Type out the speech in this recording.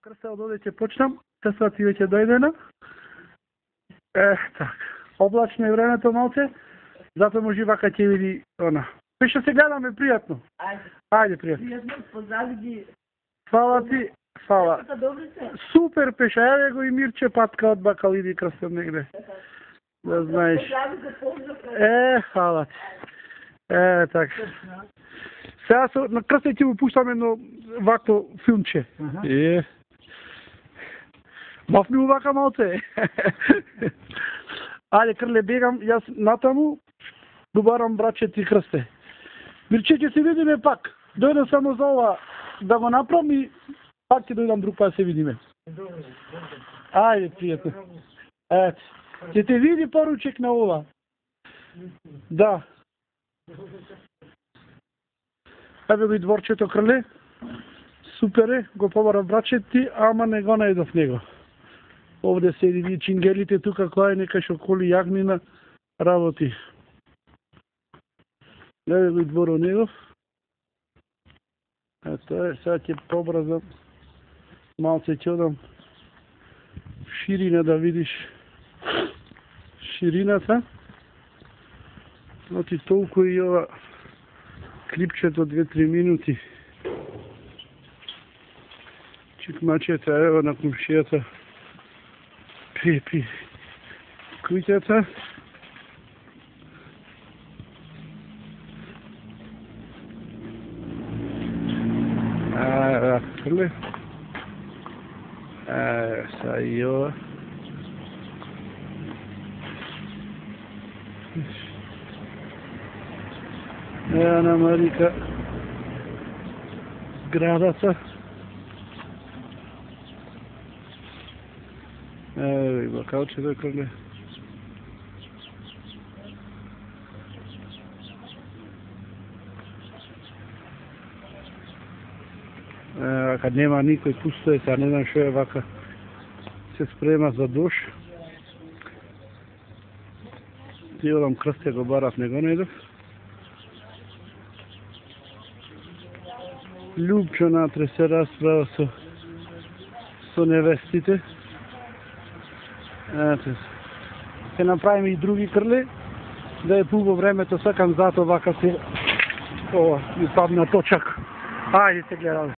Крсте, од овде ќе почнам, сестра ти веќе дојдена. Така. Облачно е времето малце, затоа може вака ќе види она. Пеше се гледаме пријатно. Ајде пријатно. Пријатно, позади ги. Фала ти, фала. Добри се. Супер пеше, еве го и Мирче патка од Бакалиди Крсте негде. Да знаеш. Фала ти. Така. Сега на Крсте ќе му пуштам едно вакво филмче. Мафни му вака малце. Ајде, Крле, бегам, јас натаму, добарам браче ти Крсте. Мирче, ќе се видиме пак. Дојдам само за ова да го направам и пак ќе дојдам друг па да се видиме. Ајде, пријатно. Ето. Ќе те види поручек на ова. Да. Еве го и дворчето, Крле. Супер е, го побарав браче ти, ама не го најдов него. Овде седи ви чингелите тука, која е некаш околи јагнина работи. Еве го и дворо негов. Ето е, сега ќе побразам. Малце ќе одам ширина да видиш ширината. Значи толку и ова клипчето 2-3 минути. Чикмачета, ево на комшијата. Пи. Кујтата. Крле. Са и ова. На Марика зградата. Еве бакалчето, Крле. Кад нема никој, пусто е, та не знам шо е вака. Се спрема за дош. Ти одам Крсте го барав, не го најдов. Љубчо натре се расправа со невестите. Ето. Се направиме и други, Крле. Да е пубо времето, сакам зато вака се... Ова, ми падна точак. Ајде се гледаме.